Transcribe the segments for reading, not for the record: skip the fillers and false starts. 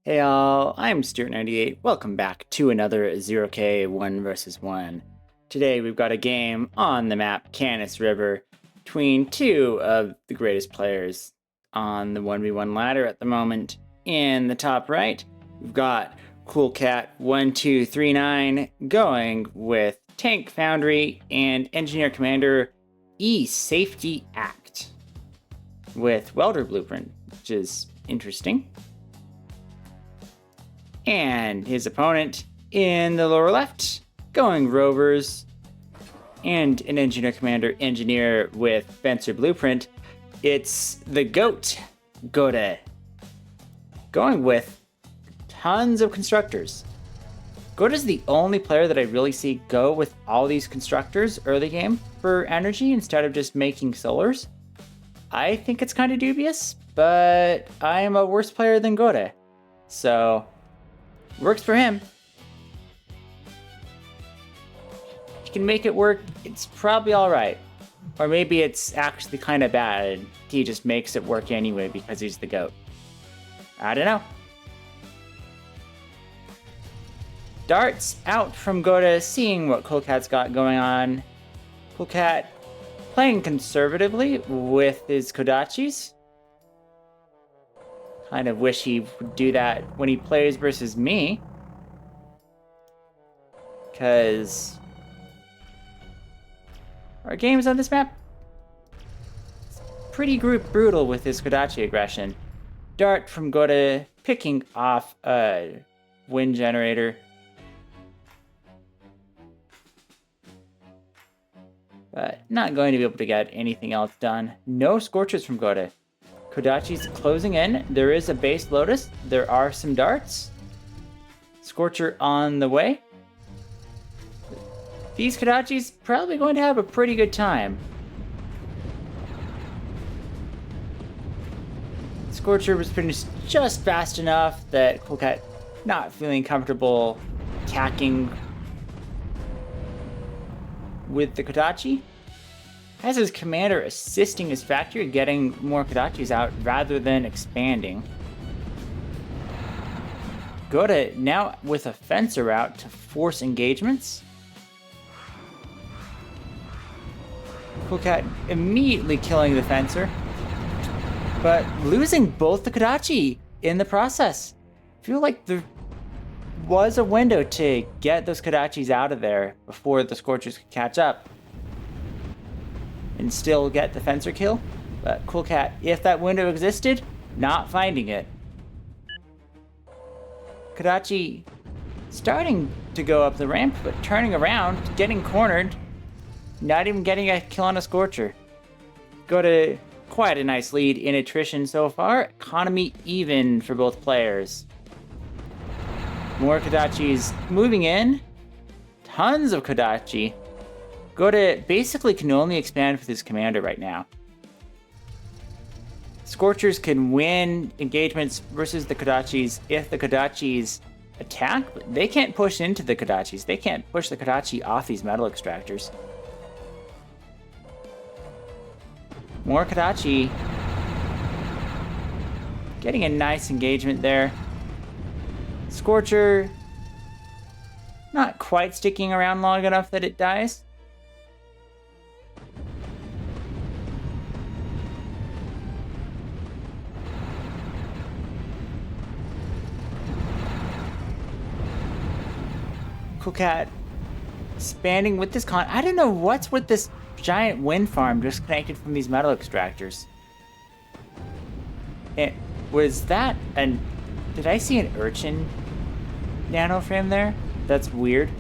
Hey all, I'm Stuart98. Welcome back to another 0K 1 vs 1. Today we've got a game on the map Canis River between two of the greatest players on the 1v1 ladder at the moment. In the top right, we've got cooolcat1239 going with Tank Foundry and Engineer Commander Safety Act with Welder Blueprint, which is interesting. And his opponent in the lower left, going Rovers and an Engineer Commander Engineer with Fencer Blueprint. It's the GOAT, Godde, going with tons of constructors. Godde is the only player that I really see go with all these constructors early game for energy instead of just making solars. I think it's kind of dubious, but I am a worse player than Godde, so works for him. He can make it work, it's probably alright. Or maybe it's actually kind of bad. He just makes it work anyway because he's the GOAT. I don't know. Darts out from Godde, seeing what cooolcat's got going on. cooolcat playing conservatively with his kodachis. Kind of wish he would do that when he plays versus me. Because our games on this map, it's pretty brutal with his kodachi aggression. Dart from Godde picking off a wind generator. But not going to be able to get anything else done. No scorchers from Godde. Kodachi's closing in. There is a base Lotus. There are some darts. Scorcher on the way. These Kodachi's probably going to have a pretty good time. Scorcher was finished just fast enough that cooolcat not feeling comfortable attacking with the Kodachi. Has his commander assisting his factory, getting more Kodachis out rather than expanding. Godde now with a fencer out to force engagements. cooolcat immediately killing the fencer, but losing both the Kodachi in the process. I feel like there was a window to get those Kodachis out of there before the Scorchers could catch up and still get the fencer kill. But cooolcat, if that window existed, not finding it. Kodachi starting to go up the ramp, but turning around, getting cornered, not even getting a kill on a Scorcher. Godde quite a nice lead in attrition so far. Economy even for both players. More Kodachis moving in. Tons of Kodachi. Godde basically can only expand with his commander right now. Scorchers can win engagements versus the Kodachis if the Kodachis attack, but they can't push into the Kodachis. They can't push the Kodachi off these metal extractors. More Kodachi. Getting a nice engagement there. Scorcher not quite sticking around long enough that it dies. cooolcat expanding with this I don't know what's with this giant wind farm disconnected from these metal extractors. Was that did I see an urchin nano frame there? That's weird.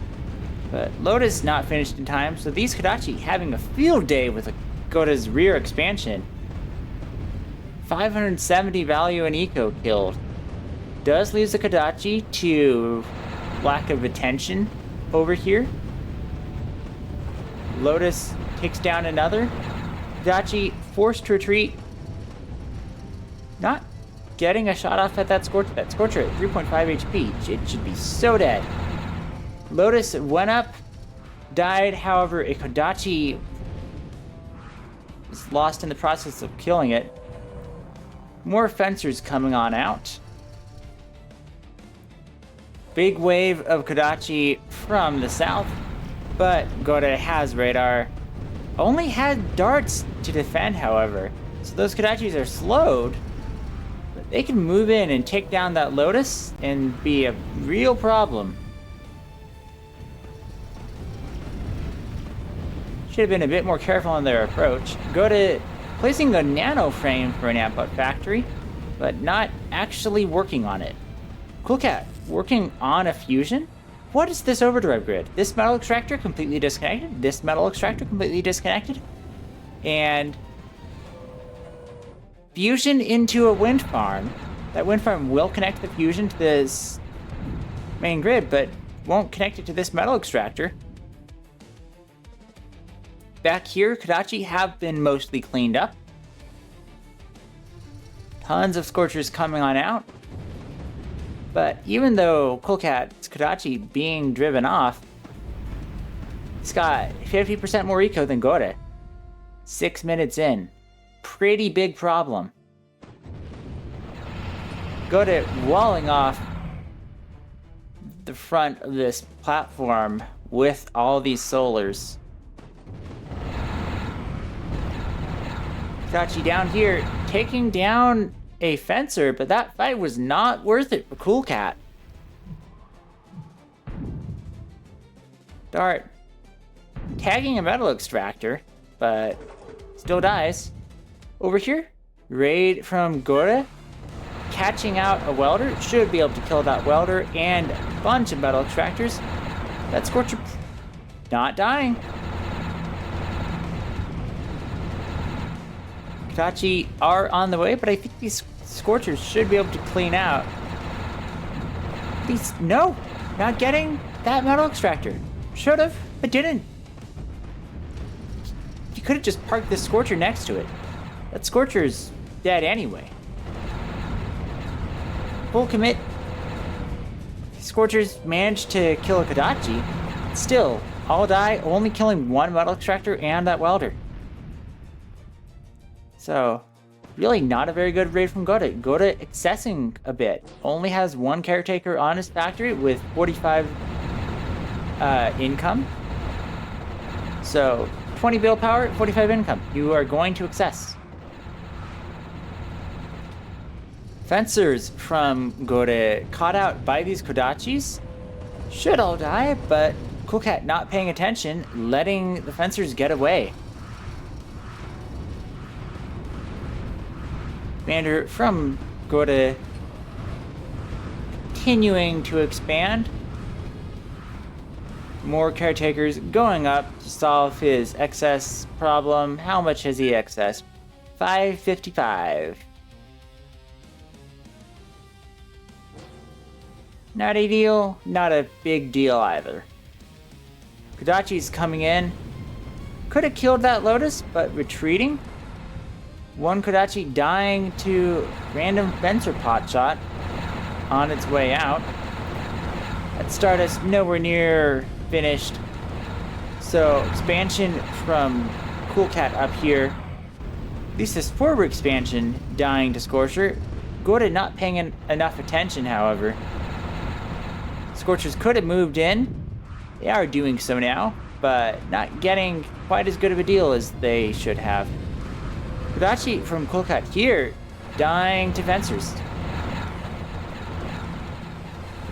But Lotus not finished in time, so these Kodachi having a field day with Godde's rear expansion. 570 value in eco killed. Does lose the Kodachi to lack of attention over here. Lotus takes down another. Kodachi forced to retreat. Not getting a shot off at that Scorcher. That Scorcher at 3.5 HP. It should be so dead. Lotus went up, died. However, a Kodachi was lost in the process of killing it. More fencers coming on out. big wave of Kodachi from the south, but Godde has radar. Only had darts to defend, however. So those Kodachis are slowed, but they can move in and take down that Lotus and be a real problem. Should have been a bit more careful on their approach. Godde placing a nano frame for an amp-out factory, but not actually working on it. Coolcat working on a fusion? What is this overdrive grid? This metal extractor completely disconnected, this metal extractor completely disconnected, and fusion into a wind farm. That wind farm will connect the fusion to this main grid, but won't connect it to this metal extractor. Back here, Kodachi have been mostly cleaned up. Tons of Scorchers coming on out. But even though Coolcat's Kodachi being driven off, he's got 50% more eco than Godde. 6 minutes in. Pretty big problem. Godde walling off the front of this platform with all these solars. Kodachi down here taking down a fencer, but that fight was not worth it for Coolcat. Dart tagging a metal extractor, but still dies. Over here, raid from Godde, catching out a welder. Should be able to kill that welder and a bunch of metal extractors. That Scorcher not dying. Kodachi are on the way, but I think these Scorchers should be able to clean out. These, no, not getting that metal extractor. Should have, but didn't. You could have just parked this Scorcher next to it. That Scorcher's dead anyway. Full commit. Scorchers managed to kill a Kodachi. Still, all die, only killing one metal extractor and that welder. So, really not a very good raid from Godde. Godde excessing a bit. Only has one caretaker on his factory with 45 income. So, 20 bill power, 45 income. You are going to excess. Fencers from Godde caught out by these Kodachis. Should all die, but Coolcat not paying attention, letting the fencers get away. Commander from Godde continuing to expand. More caretakers going up to solve his excess problem. How much has he excess? 555. Not ideal, not a big deal either. Kodachi's coming in. Could have killed that Lotus, but retreating. One Kodachi dying to random fencer pot shot on its way out. That Stardust nowhere near finished. So expansion from Coolcat up here. At least this forward expansion dying to Scorcher. Godde not paying enough attention, however. Scorchers could have moved in. They are doing so now, but not getting quite as good of a deal as they should have. Kodachi from Coolcat here, dying to fencers.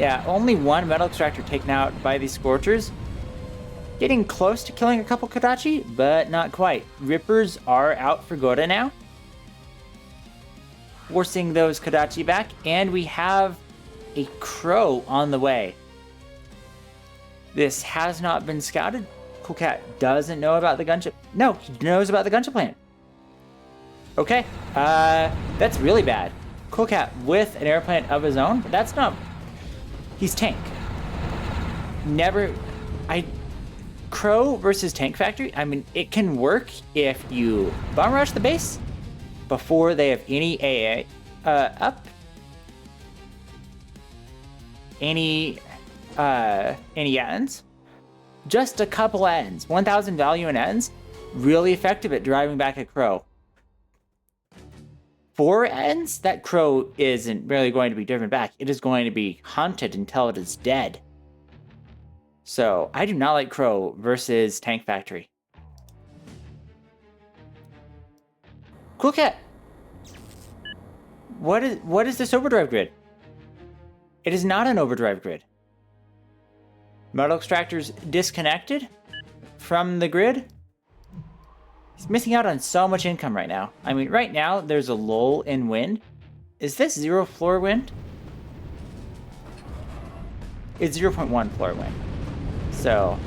Yeah, only one metal extractor taken out by these Scorchers. Getting close to killing a couple Kodachi, but not quite. Rippers are out for Godde now. Forcing those Kodachi back, and we have a crow on the way. This has not been scouted. Coolcat doesn't know about the gunship. No, he knows about the gunship plant. Okay, that's really bad. Coolcat with an airplane of his own, but that's not... He's tank. Crow versus tank factory, I mean, it can work if you bomb rush the base before they have any AA up. Any ends. Just a couple ends. 1,000 value in ends. Really effective at driving back a crow. 4 ends, that crow isn't really going to be driven back. It is going to be hunted until it is dead. So I do not like crow versus tank factory. Cooolcat. What is this overdrive grid? It is not an overdrive grid. Metal extractors disconnected from the grid. He's missing out on so much income right now. I mean, right now, there's a lull in wind. Is this 0 floor wind? It's 0.1 floor wind. So,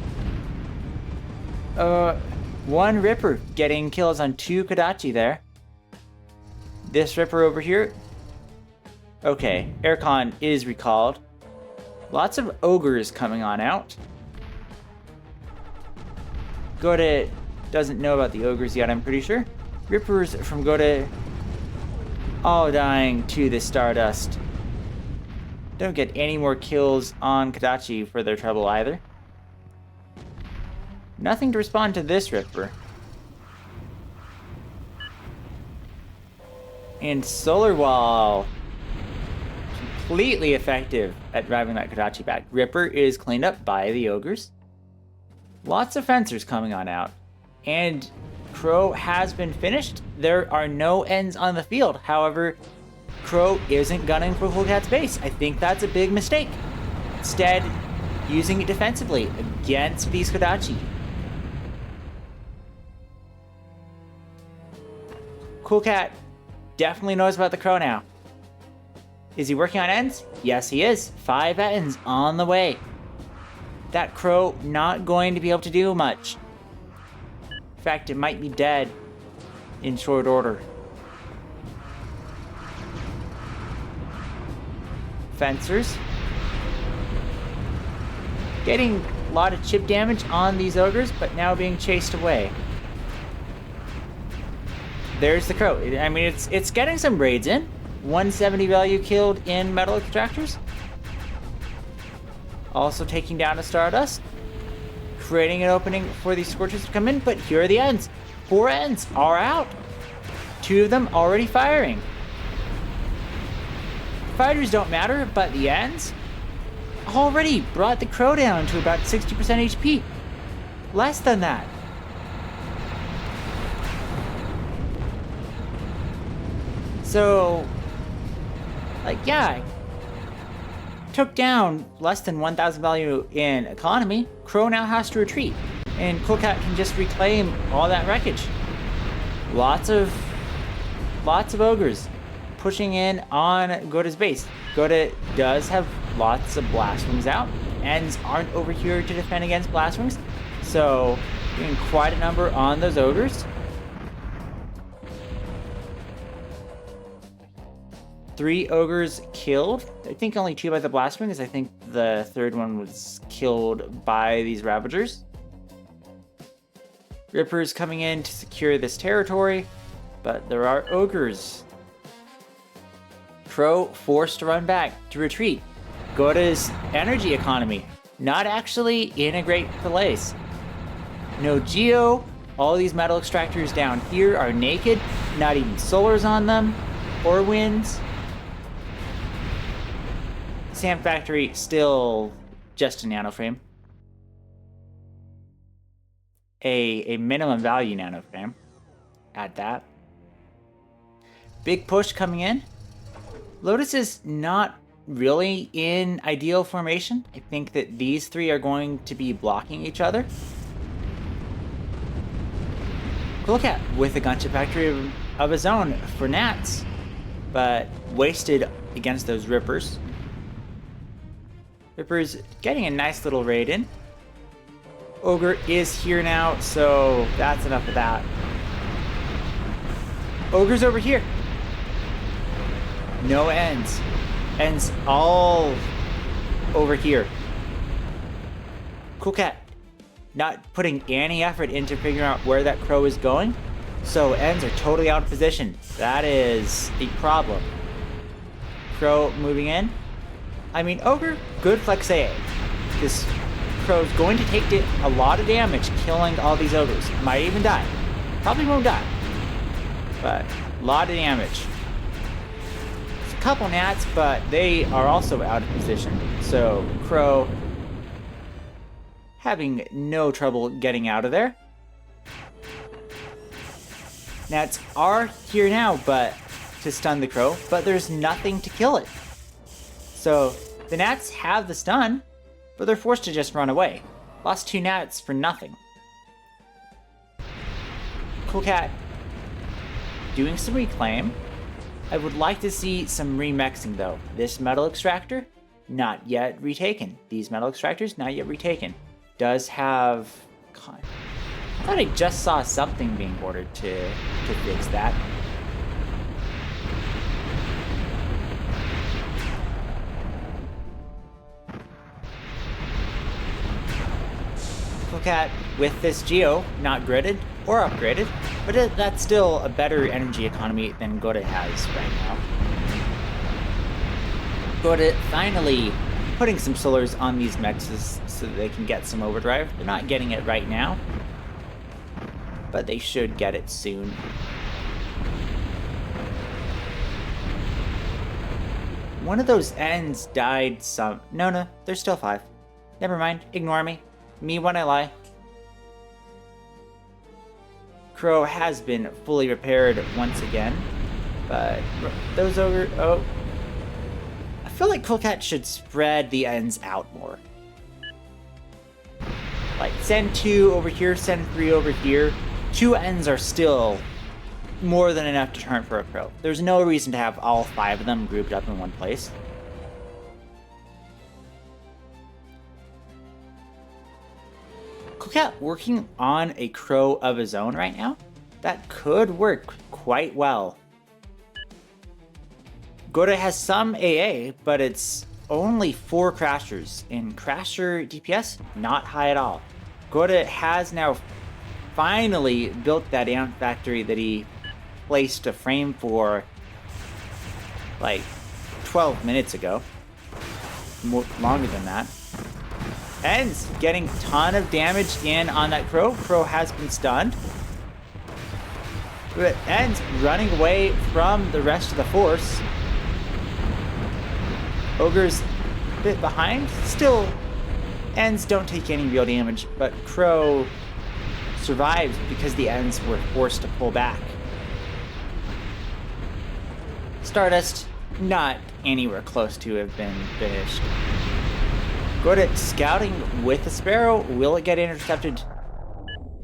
1 Ripper getting kills on 2 Kodachi there. This Ripper over here. Okay, Aircon is recalled. Lots of ogres coming on out. Godde doesn't know about the ogres yet, I'm pretty sure. Rippers from Godde all dying to the Stardust. Don't get any more kills on Kodachi for their trouble either. Nothing to respond to this Ripper. And Solar Wall. Completely effective at driving that Kodachi back. Ripper is cleaned up by the ogres. Lots of fencers coming on out. And Crow has been finished. There are no ends on the field. However, Crow isn't gunning for cooolcat's base. I think that's a big mistake. Instead, using it defensively against these Kodachi. Cooolcat definitely knows about the Crow now. Is he working on ends? Yes, he is. 5 ends on the way. That Crow not going to be able to do much. In fact, it might be dead in short order. Fencers. Getting a lot of chip damage on these ogres, but now being chased away. There's the Crow. I mean, it's getting some raids in. 170 value killed in metal extractors. Also taking down a Stardust. Creating an opening for these Scorchers to come in, but here are the ends. 4 ends are out. 2 of them already firing. Fighters don't matter, but the ends already brought the Crow down to about 60% HP. Less than that. So, like, yeah, took down less than 1,000 value in economy. Crow now has to retreat, and cooolcat can just reclaim all that wreckage. Lots of ogres pushing in on Godde's base. Godde does have lots of blast wings out. Ends aren't over here to defend against blast wings, so doing quite a number on those ogres. 3 ogres killed. I think only 2 by the blast wings. I think the 3rd one was killed by these Ravagers. Rippers coming in to secure this territory, but there are ogres. Crow forced to run back, to retreat. Godde's energy economy, not actually in a great place. No Geo, all these metal extractors down here are naked, not even solars on them, or winds. Sand Factory still just a nanoframe. A minimum value nanoframe. Add that. Big push coming in. Lotus is not really in ideal formation. I think that these 3 are going to be blocking each other. cooolcat with a gunship factory of his own for Nats, but wasted against those Rippers. Rippers getting a nice little raid in. Ogre is here now, so that's enough of that. Ogre's over here. No ends. Ends all over here. cooolcat not putting any effort into figuring out where that Crow is going, so ends are totally out of position. That is the problem. Crow moving in. I mean, Ogre, good flex AA. This Crow's going to take a lot of damage killing all these Ogres. Might even die. Probably won't die, but a lot of damage. couple gnats, but they are also out of position. So Crow having no trouble getting out of there. Gnats are here now, but to stun the Crow, but there's nothing to kill it. So the gnats have the stun, but they're forced to just run away. Lost 2 gnats for nothing. Coolcat doing some reclaim. I would like to see some remixing though. This metal extractor, not yet retaken. These metal extractors, not yet retaken. Does have... I thought I just saw something being ordered to fix that. Coolcat with this Geo, not gridded or upgraded, but that's still a better energy economy than Godde has right now. Godde finally putting some solars on these mexes so that they can get some overdrive. They're not getting it right now, but they should get it soon. One of those ends died some... No, there's still 5. Never mind, ignore me. Me when I lie. Crow has been fully repaired once again, but those ogre... Oh. I feel like Coolcat should spread the ends out more. Like, send 2 over here, send 3 over here. 2 ends are still more than enough to turn for a Crow. There's no reason to have all 5 of them grouped up in one place. Coolcat working on a Crow of his own right now. That could work quite well. Godde has some AA, but it's only 4 Crashers, and Crasher DPS, not high at all. Godde has now finally built that ant factory that he placed a frame for like 12 minutes ago. Longer than that. Ends getting a ton of damage in on that Crow. Crow has been stunned. But Ends running away from the rest of the force. Ogre's a bit behind. Still, Ends don't take any real damage, but Crow survives because the Ends were forced to pull back. Stardust, not anywhere close to have been finished. Godde scouting with the Sparrow. Will it get intercepted?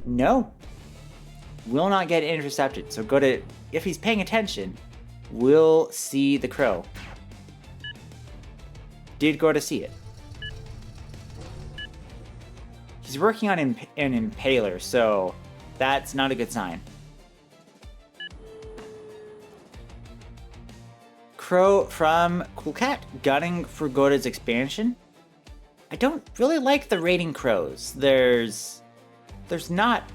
No. Will not get intercepted. So Godde, if he's paying attention, will see the Crow. Did Godde see it? He's working on an Impaler, so that's not a good sign. Crow from Coolcat, gunning for Godde's expansion. I don't really like the raiding Crows. There's not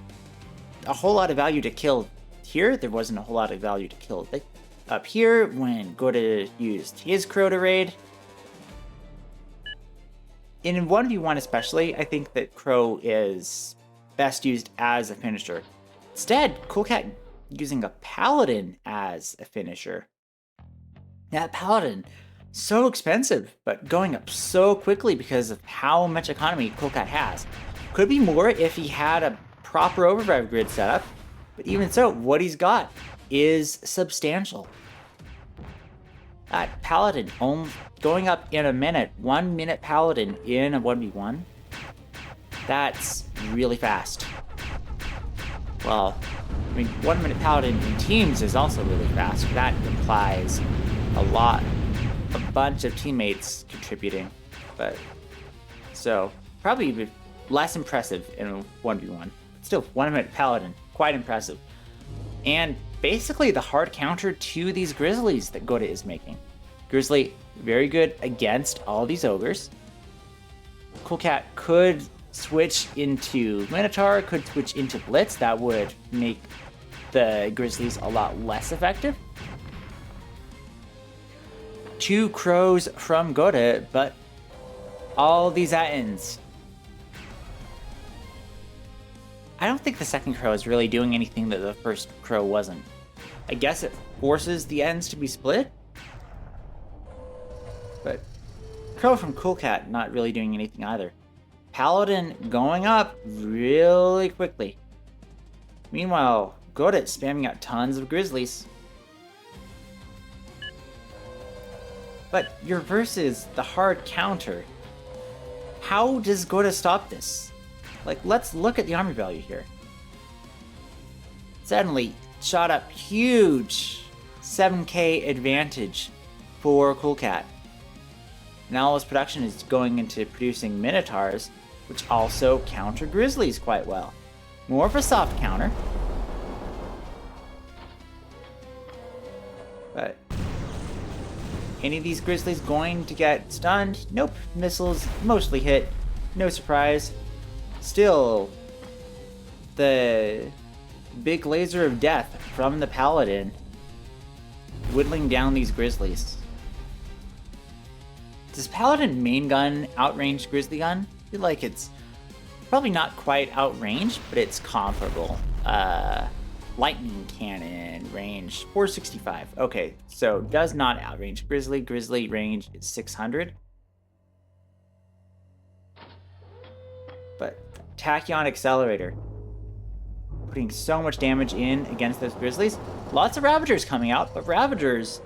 a whole lot of value to kill here. There wasn't a whole lot of value to kill up here when Godde used his Crow to raid. In 1v1 especially, I think that Crow is best used as a finisher. Instead, Coolcat using a Paladin as a finisher. That Paladin, so expensive, but going up so quickly because of how much economy Coolcat has. Could be more if he had a proper overdrive grid setup, but even so, what he's got is substantial. That Paladin going up in a minute, 1 minute Paladin in a 1v1, that's really fast. Well, I mean, 1 minute Paladin in teams is also really fast. That implies a bunch of teammates contributing, but so probably less impressive in a 1v1. Still, 1 minute Paladin, quite impressive. And basically the hard counter to these Grizzlies that Godde is making. Grizzly, very good against all these Ogres. Coolcat could switch into Minotaur, could switch into Blitz. That would make the Grizzlies a lot less effective. 2 Crows from Godde, but all these ends. I don't think the second Crow is really doing anything that the first Crow wasn't. I guess it forces the ends to be split. Crow from Coolcat not really doing anything either. Paladin going up really quickly. Meanwhile, Godde spamming out tons of Grizzlies. But you're versus the hard counter. How does Godde stop this? Like, let's look at the army value here. Suddenly, shot up huge 7k advantage for Coolcat. Now all his production is going into producing Minotaurs, which also counter Grizzlies quite well. More of a soft counter. But any of these Grizzlies going to get stunned? Nope. Missiles mostly hit. No surprise. Still, the big laser of death from the Paladin whittling down these Grizzlies. Does Paladin main gun outrange Grizzly gun? I feel like it's probably not quite outranged, but it's comparable. Lightning cannon range 465. Okay, so does not outrange Grizzly. Grizzly range is 600. But Tachyon Accelerator putting so much damage in against those Grizzlies. Lots of Ravagers coming out, but Ravagers,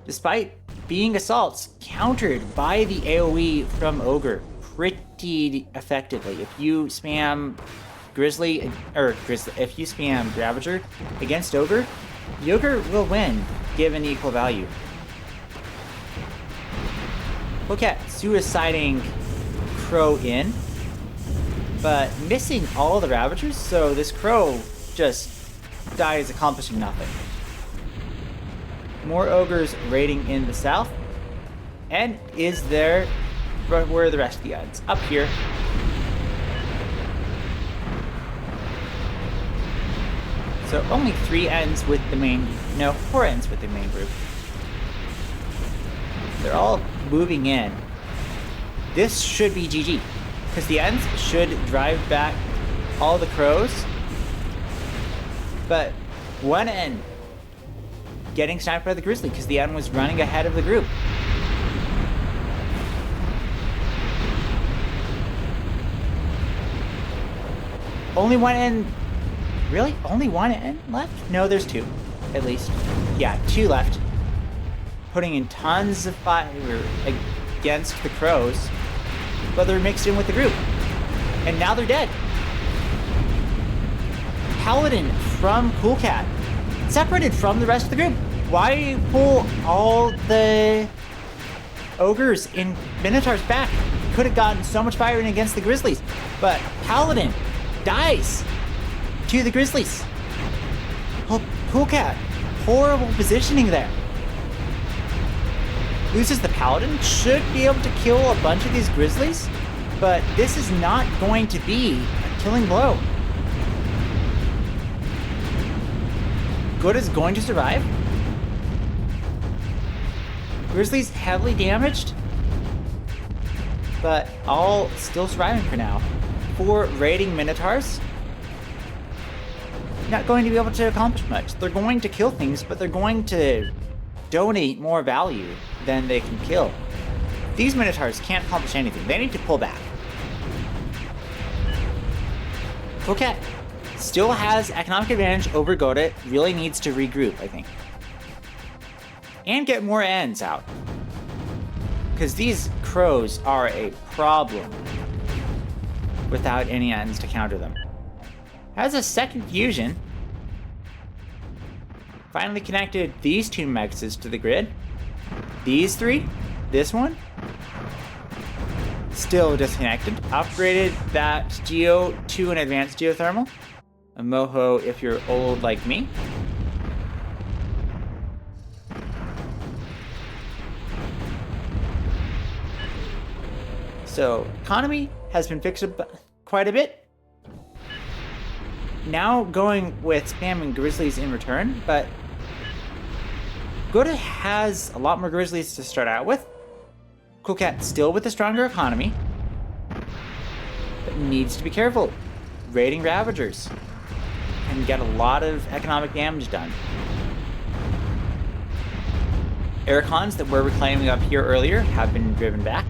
despite being assaults, countered by the AoE from Ogre pretty effectively. If you spam if you spam Ravager against Ogre, the Ogre will win, given equal value. Look at suiciding Crow in, but missing all the Ravagers, so this Crow just dies accomplishing nothing. More Ogres raiding in the south. And is there... Where are the rest of the odds? Up here. So only 3 ends with the main... No, 4 ends with the main group. They're all moving in. This should be GG. Because the ends should drive back all the Crows. But one end getting sniped by the Grizzly because the end was running ahead of the group. Only one end. Really? Only one end left? No, there's 2. At least. Yeah, 2 left. Putting in tons of fire against the Crows. But they're mixed in with the group. And now they're dead. Paladin from Coolcat separated from the rest of the group. Why pull all the Ogres in Minotaurs back? Could have gotten so much fire in against the Grizzlies. But Paladin dies to the Grizzlies. Oh, Coolcat. Horrible positioning there. Loses the Paladin. Should be able to kill a bunch of these Grizzlies. But this is not going to be a killing blow. Good is going to survive. Grizzlies heavily damaged, but all still surviving for now. 4 raiding Minotaurs. Not going to be able to accomplish much. They're going to kill things, but they're going to donate more value than they can kill. These Minotaurs can't accomplish anything. They need to pull back. Cooolcat still has economic advantage over Godde. Really needs to regroup, I think. And get more ends out. Because these Crows are a problem without any ends to counter them. Has a second fusion. Finally connected these 2 Mexes to the grid. These 3. This one. Still disconnected. Upgraded that Geo to an advanced geothermal. A Moho if you're old like me. So, economy has been fixed up quite a bit. Now going with spamming Grizzlies in return, but Godde has a lot more Grizzlies to start out with. Coolcat still with a stronger economy, but needs to be careful. Raiding Ravagers can get a lot of economic damage done. Aircons that were reclaiming up here earlier have been driven back.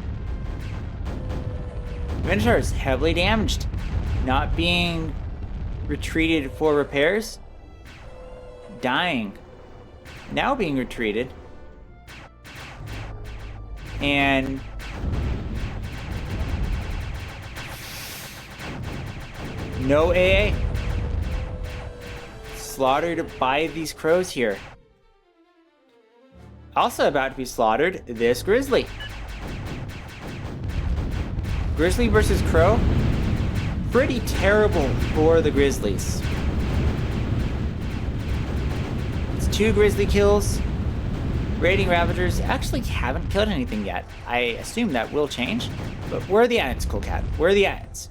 Minotaur is heavily damaged. Not being retreated for repairs. Dying. Now being retreated. And no AA. Slaughtered by these crows here. Also about to be slaughtered, this grizzly. Grizzly versus crow. Pretty terrible for the grizzlies. It's 2 grizzly kills. Raiding Ravagers actually haven't killed anything yet. I assume that will change. But where are the ants, cooolcat? Where are the ants?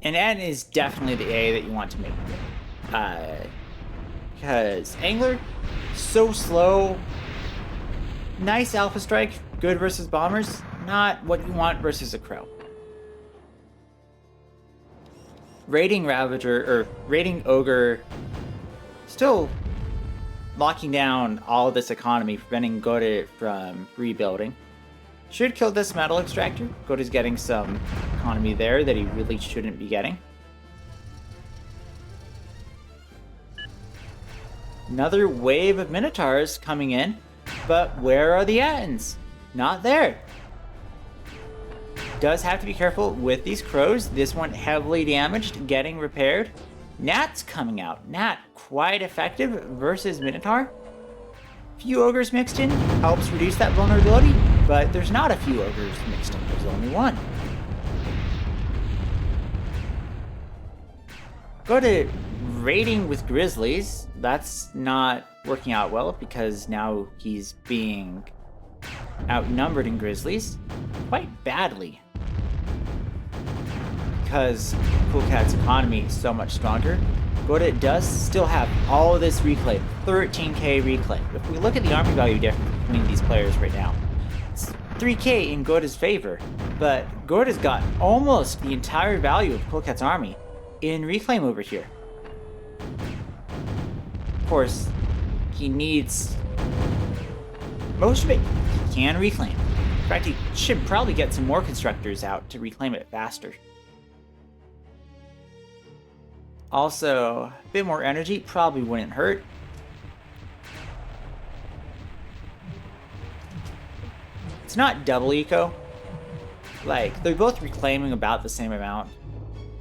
An ant is definitely the A that you want to make. Because Angler, so slow. Nice alpha strike, good versus bombers. Not what you want versus a crow. Raiding Ravager, or Raiding Ogre, still locking down all this economy, preventing Godde from rebuilding. Should kill this metal extractor. Godde's getting some economy there that he really shouldn't be getting. Another wave of Minotaurs coming in, but where are the Attons? Not there. Does have to be careful with these crows. This one heavily damaged, getting repaired. Gnat's coming out. Gnat quite effective versus Minotaur. Few ogres mixed in helps reduce that vulnerability, but there's not a few ogres mixed in. There's only one. Go to raiding with grizzlies. That's not working out well because now he's being outnumbered in grizzlies quite badly. Because cooolcat's economy is so much stronger, Godde does still have all of this reclaim, 13k reclaim. If we look at the army value difference between these players right now, it's 3k in Godde's favor, but Godde's got almost the entire value of cooolcat's army in reclaim over here. Of course, he needs most of it. He can reclaim. In fact, he should probably get some more constructors out to reclaim it faster. Also, a bit more energy probably wouldn't hurt. It's not double eco. Like, they're both reclaiming about the same amount.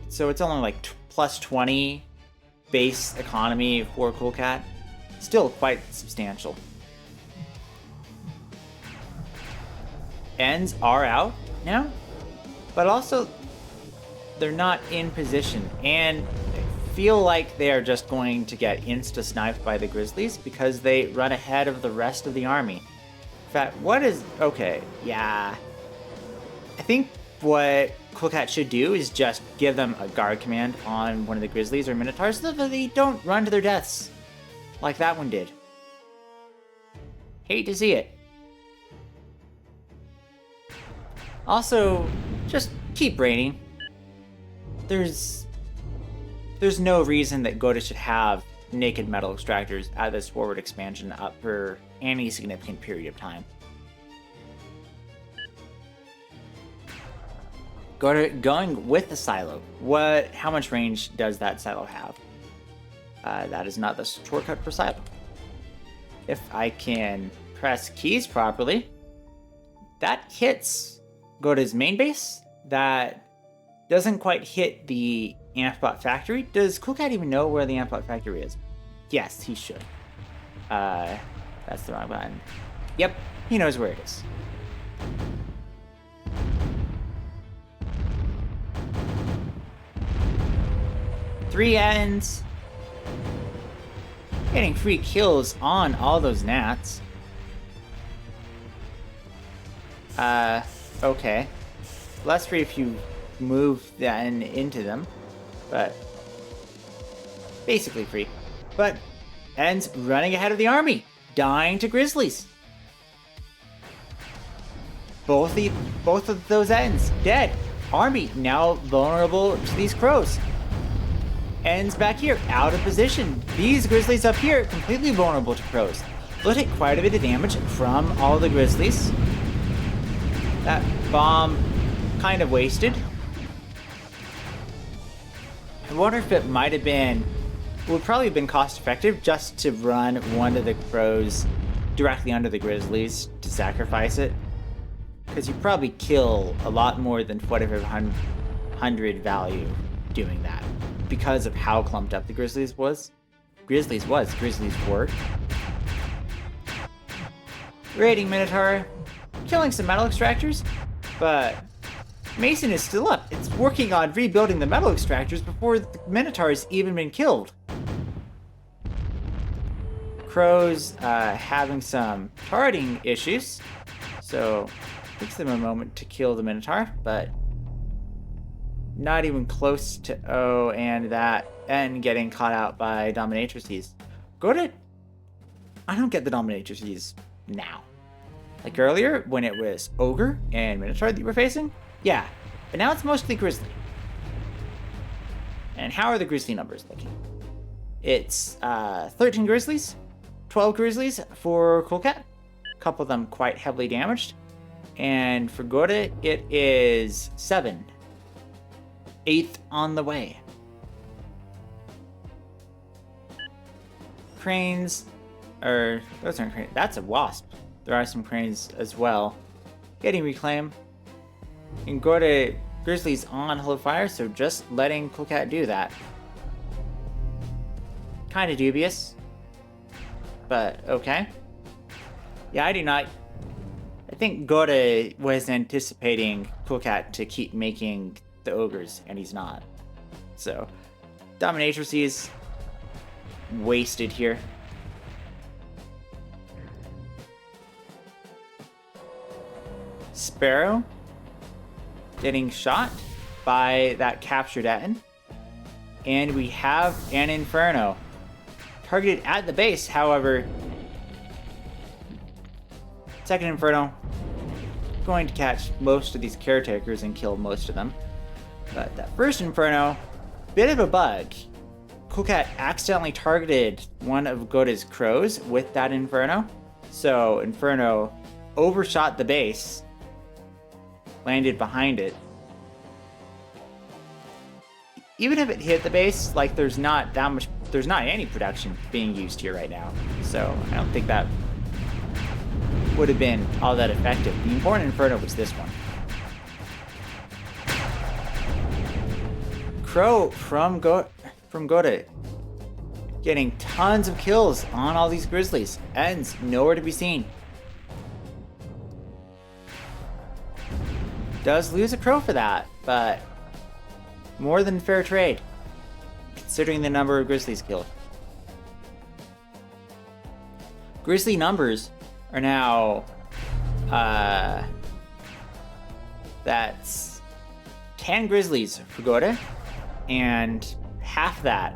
So it's only like plus 20 base economy for cooolcat. Still quite substantial. Ends are out now, but also they're not in position, and I feel like they are just going to get insta-sniped by the grizzlies because they run ahead of the rest of the army. In fact, what is... okay, yeah. I think what cooolcat should do is just give them a guard command on one of the grizzlies or minotaurs so that they don't run to their deaths like that one did. Hate to see it. Also, just keep raiding. There's no reason that Godde should have naked metal extractors at this forward expansion up for any significant period of time. Godde going with the silo. How much range does that silo have? That is not the shortcut for silo. If I can press keys properly, that hits Godde's main base. That doesn't quite hit the Ampbot factory. Does cooolcat even know where the Ampbot factory is? Yes, he should. That's the wrong button. Yep, he knows where it is. Three ends. Getting free kills on all those gnats. Okay. Less free if you move then into them, but basically free. But ends running ahead of the army, dying to grizzlies. Both of those ends dead. Army now vulnerable to these crows. Ends back here, out of position. These grizzlies up here, completely vulnerable to crows. They'll take quite a bit of damage from all the grizzlies. That bomb kind of wasted. I wonder if it might have been, would probably have been cost effective just to run one of the crows directly under the grizzlies to sacrifice it. Because you probably kill a lot more than whatever 100 value doing that. Because of how clumped up the grizzlies were. Raiding Minotaur, killing some metal extractors, but Mason is still up. It's working on rebuilding the metal extractors before the Minotaur's even been killed. Crows having some targeting issues, so it takes them a moment to kill the Minotaur, but not even close to and getting caught out by Dominatrices. Godde, I don't get the Dominatrices now. Like earlier, when it was Ogre and Minotaur that you were facing, yeah, but now it's mostly Grizzly. And how are the Grizzly numbers looking? It's 13 Grizzlies, 12 Grizzlies for cooolcat, a couple of them quite heavily damaged, and for Godde, it is 7. 8th on the way. Cranes, those aren't cranes, that's a wasp. There are some cranes as well. Getting reclaim. And Godde, Grizzly's on Hold Fire, so just letting cooolcat do that. Kind of dubious, but okay. Yeah, I think Godde was anticipating cooolcat to keep making the ogres, and he's not. So, Dominatrices wasted here. Sparrow getting shot by that captured Etten. And we have an Inferno targeted at the base. However, second Inferno going to catch most of these caretakers and kill most of them. But that first Inferno, bit of a bug. cooolcat accidentally targeted one of Godde's crows with that Inferno. So Inferno overshot the base, landed behind it. Even if it hit the base, like there's not any production being used here right now. So I don't think that would have been all that effective. The important Inferno was this one. Crow from Godde getting tons of kills on all these grizzlies. Ends nowhere to be seen. Does lose a crow for that, but more than fair trade, considering the number of grizzlies killed. Grizzly numbers are now, that's 10 grizzlies for Godde, and half that,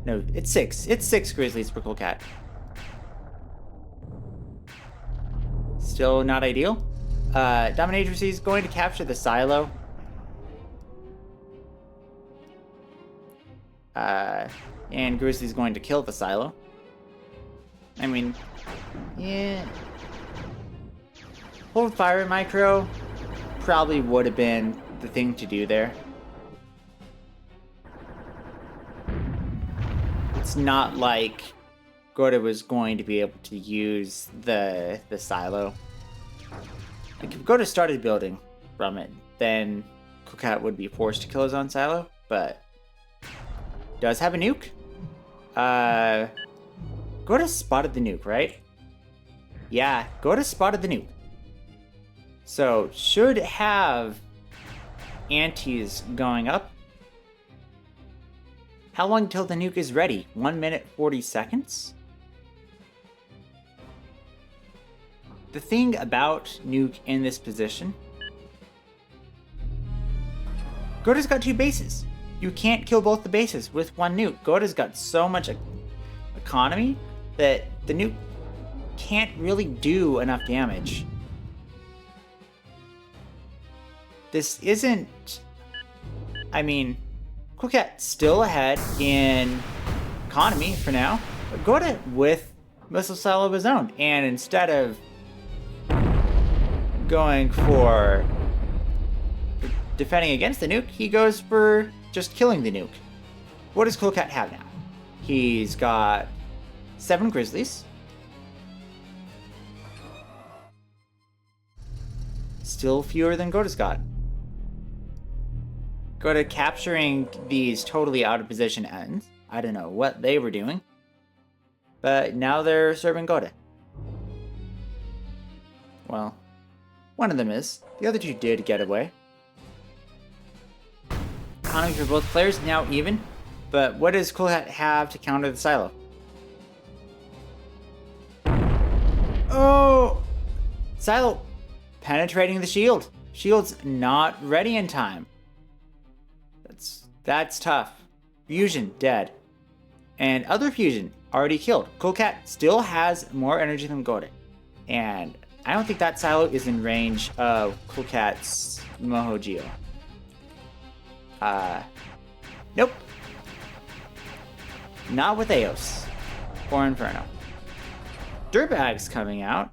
no, it's 6. It's 6 grizzlies for cooolcat. Still not ideal. Dominatrix is going to capture the silo. And Grizzly's going to kill the silo. I mean, yeah. Hold Fire Micro probably would have been the thing to do there. It's not like Godde was going to be able to use the silo. Like if Godde started building from it, then cooolcat would be forced to kill his own silo, but does have a nuke. Godde spotted the nuke, right? Yeah, Godde spotted the nuke. So should have antes going up. How long till the nuke is ready? 1 minute 40 seconds? The thing about nuke in this position, Godde's got 2 bases. You can't kill both the bases with one nuke. Godde's got so much economy that the nuke can't really do enough damage. This isn't... I mean, cooolcat's still ahead in economy for now, but Godde with missile silo of his own. And instead of going for defending against the nuke, he goes for just killing the nuke. What does Coolcat have now? He's got 7 Grizzlies. Still fewer than Godde's got. Godde capturing these totally out of position ends. I don't know what they were doing. But now they're serving Godde. Well, one of them is. The other 2 did get away. Economy for both players now even. But what does Coolcat have to counter the silo? Oh! Silo penetrating the shield. Shield's not ready in time. That's tough. Fusion dead. And other Fusion already killed. Coolcat still has more energy than Godde. And I don't think that silo is in range of Coolcat's Moho-Geo. Nope. Not with Eos or Inferno. Dirtbag's coming out.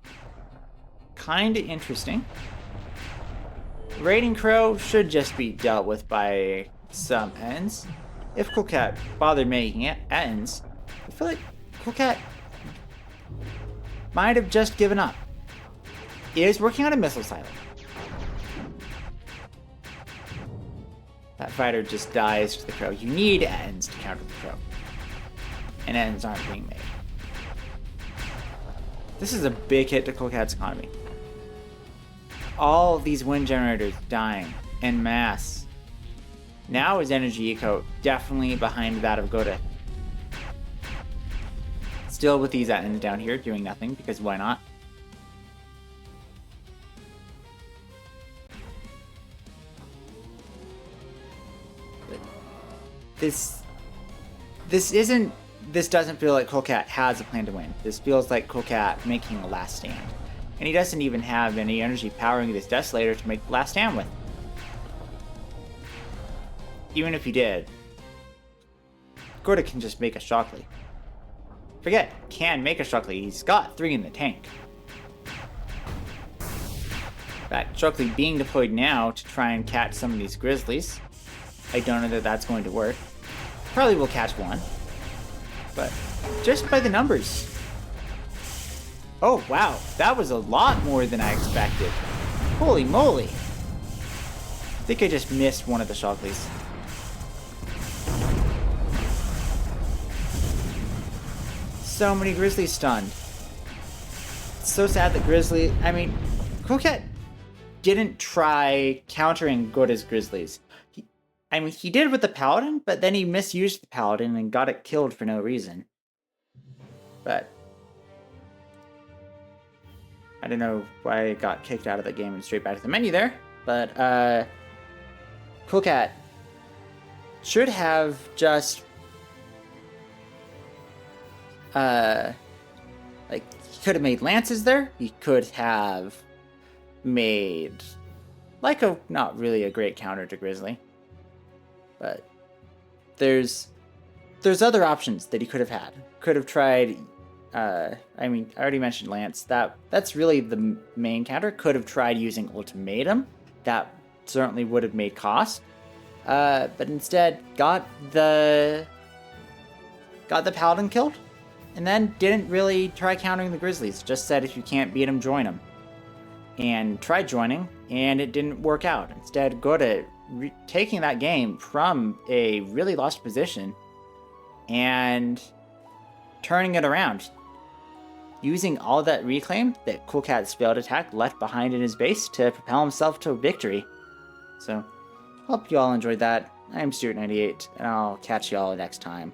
Kinda interesting. Raiding Crow should just be dealt with by some ends. If Coolcat bothered making it ends, I feel like Coolcat might have just given up. He is working on a missile silo. That fighter just dies to the Crow. You need ends to counter the Crow. And ends aren't being made. This is a big hit to Coolcat's economy. All these wind generators dying en masse. Now his energy eco definitely behind that of Godde. Still with these ends down here doing nothing, because why not? This doesn't feel like Coolcat has a plan to win. This feels like Coolcat making a last stand. And he doesn't even have any energy powering this Desolator to make the last stand with. Even if he did, Godde can just make a Shockley. Forget, can make a Shockley. He's got 3 in the tank. In fact, Shockley being deployed now to try and catch some of these Grizzlies. I don't know that that's going to work. Probably will catch one. But just by the numbers. Oh, wow. That was a lot more than I expected. Holy moly. I think I just missed one of the Shockleys. So many Grizzlies stunned. It's so sad that Coolcat didn't try countering Godde's Grizzlies. He did with the Paladin, but then he misused the Paladin and got it killed for no reason. But I don't know why it got kicked out of the game and straight back to the menu there. But Coolcat should have just he could have made lances there. He could have made not really a great counter to Grizzly. But there's other options that he could have had. Could have tried. I already mentioned Lance. That's really the main counter. Could have tried using Ultimatum. That certainly would have made cost. But instead got the Paladin killed, and then didn't really try countering the Grizzlies. Just said if you can't beat them, join them. And tried joining, and it didn't work out. Instead, Godde taking that game from a really lost position and turning it around. Using all that reclaim that Coolcat's failed attack left behind in his base to propel himself to victory. So, hope you all enjoyed that. I'm Stuart98, and I'll catch you all next time.